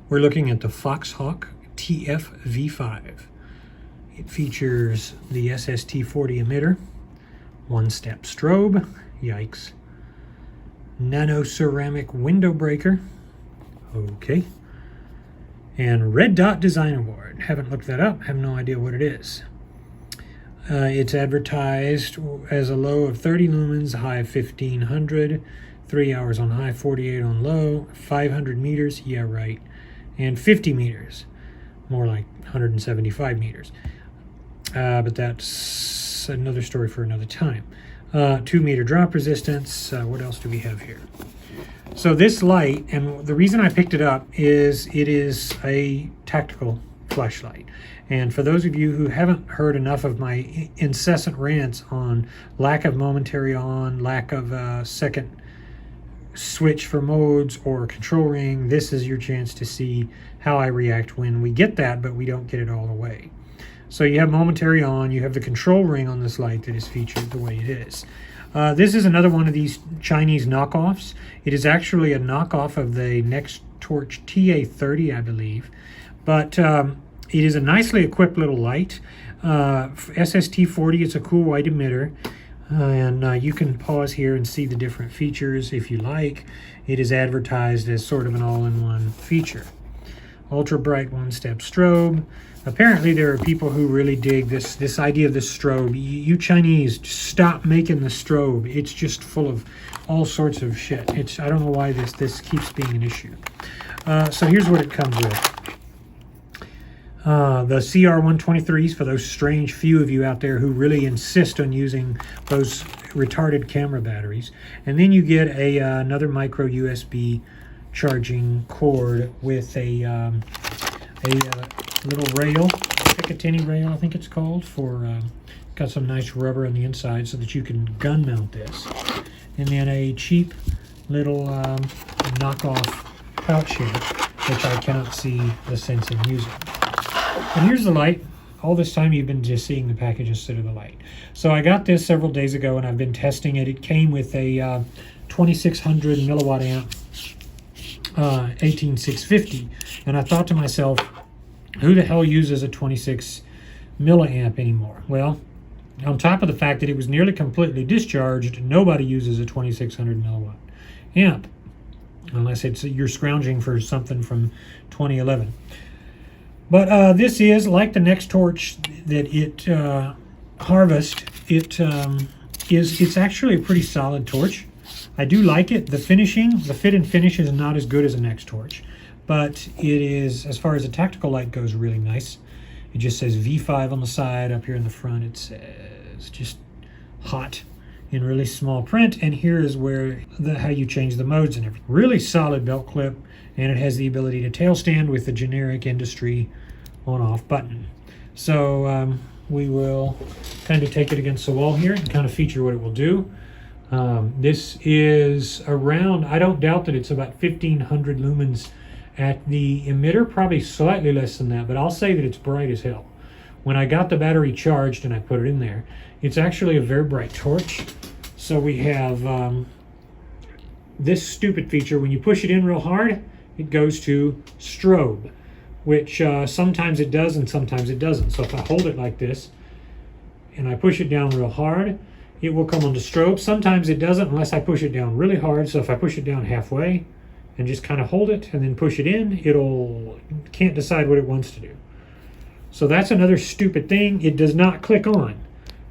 We're looking at the Foxhawk TF-V5. It features the SST-40 emitter, one-step strobe, yikes, nano ceramic window breaker, okay, and red dot designer board. Haven't looked that up, have no idea what it is. It's advertised as a low of 30 lumens, a high of 1500, 3 hours on high, 48 on low, 500 meters, yeah right, and 50 meters, more like 175 meters. But that's another story for another time. 2 meter drop resistance. What else do we have here? So this light, and the reason I picked it up is it is a tactical flashlight. And for those of you who haven't heard enough of my incessant rants on lack of momentary on, lack of second switch for modes or control ring, this is your chance to see how I react when we get that, but we don't get it all the way. So you have momentary on, you have the control ring on this light that is featured the way it is. This is another one of these Chinese knockoffs. It is actually a knockoff of the Next Torch TA30, I believe. But it is a nicely equipped little light. SST-40, it's a cool white emitter. And you can pause here and see the different features if you like. It is advertised as sort of an all-in-one feature. Ultra bright one-step strobe. Apparently there are people who really dig this idea of the strobe. You Chinese, stop making the strobe. It's just full of all sorts of shit. I don't know why this keeps being an issue. So here's what it comes with. The CR123s for those strange few of you out there who really insist on using those retarded camera batteries. And then you get another micro USB charging cord with a little rail, Picatinny rail I think it's called, for got some nice rubber on the inside so that you can gun mount this. And then a cheap little knockoff pouch here, which I cannot see the sense in using. And here's the light. All this time you've been just seeing the package instead of the light. So I got this several days ago and I've been testing it. It came with a 2600 milliwatt amp 18650, and I thought to myself, who the hell uses a 26 milliamp anymore? Well, on top of the fact that it was nearly completely discharged, nobody uses a 2600 milliwatt amp unless you're scrounging for something from 2011. But this is like the Next Torch that it harvests. It's actually a pretty solid torch. I do like it. The finishing, the fit and finish is not as good as a Next Torch, but it is, as far as a tactical light goes, really nice. It just says V5 on the side. Up here in the front it says just hot in really small print, and here is where how you change the modes and everything. Really solid belt clip, and it has the ability to tail stand with the generic industry on-off button. So we will kind of take it against the wall here and kind of feature what it will do. This is around, I don't doubt that it's about 1500 lumens at the emitter, probably slightly less than that, but I'll say that it's bright as hell. When I got the battery charged and I put it in there, it's actually a very bright torch. So we have this stupid feature. When you push it in real hard, it goes to strobe, which sometimes it does and sometimes it doesn't. So if I hold it like this and I push it down real hard, it will come onto strobe. Sometimes it doesn't unless I push it down really hard. So if I push it down halfway and just kind of hold it and then push it in, can't decide what it wants to do. So that's another stupid thing. It does not click on.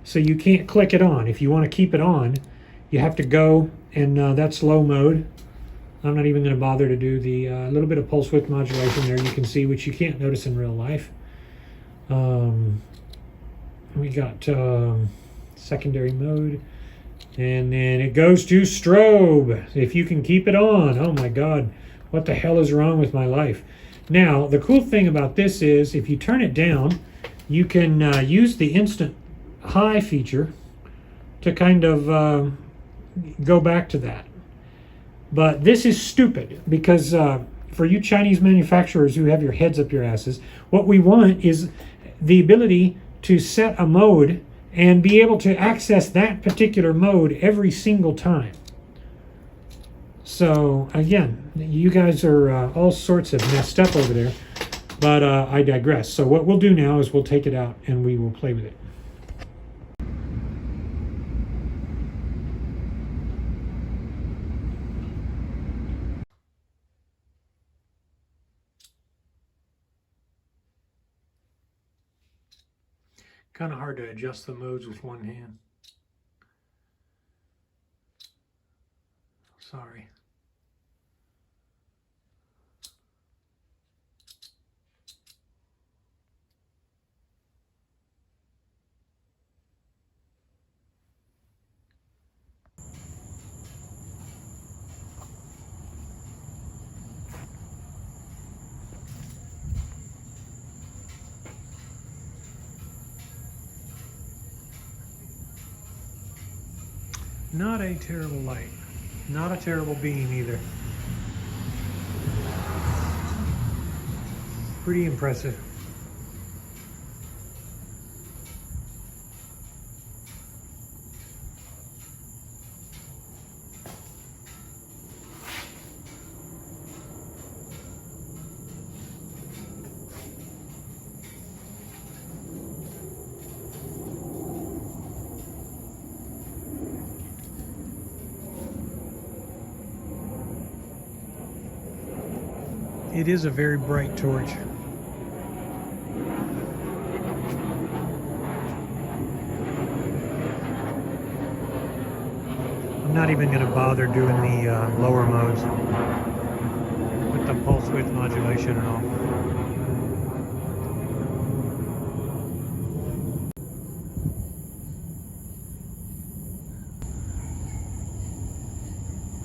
So you can't click it on. If you want to keep it on, you have to go, and that's low mode. I'm not even going to bother to do the little bit of pulse width modulation there. You can see, which you can't notice in real life. We got secondary mode, and then it goes to strobe. If you can keep it on. Oh my God, what the hell is wrong with my life? Now, the cool thing about this is if you turn it down, you can use the instant high feature to kind of go back to that. But this is stupid because for you Chinese manufacturers who have your heads up your asses, what we want is the ability to set a mode and be able to access that particular mode every single time. So again, you guys are all sorts of messed up over there, but I digress. So what we'll do now is we'll take it out and we will play with it. Kind of hard to adjust the modes with one hand. Sorry. Not a terrible light. Not a terrible beam either. Pretty impressive. It is a very bright torch. I'm not even going to bother doing the lower modes with the pulse width modulation and all.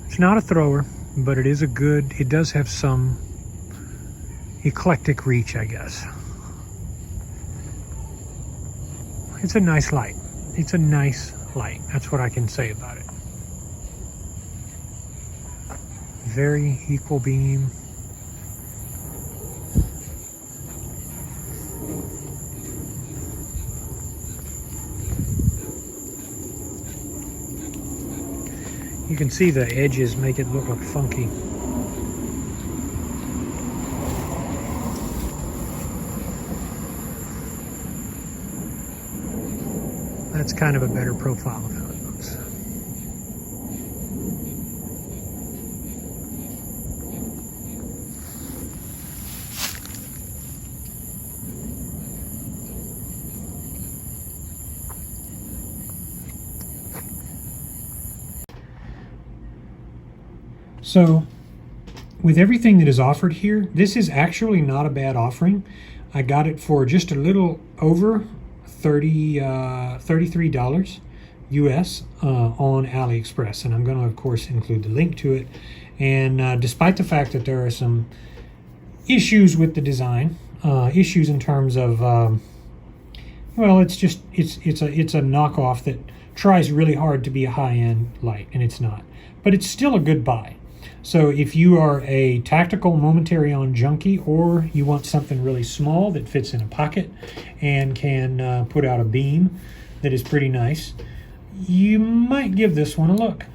It's not a thrower, but it is a good, it does have some eclectic reach, I guess. It's a nice light. It's a nice light. That's what I can say about it. Very equal beam. You can see the edges make it look like funky. That's kind of a better profile of how it looks. So, with everything that is offered here, this is actually not a bad offering. I got it for just a little over $33 US on AliExpress, and I'm going to of course include the link to it. And despite the fact that there are some issues with the design, issues in terms of well, it's a knockoff that tries really hard to be a high-end light, and it's not, but it's still a good buy. So if you are a tactical momentary on junkie, or you want something really small that fits in a pocket and can put out a beam that is pretty nice, you might give this one a look.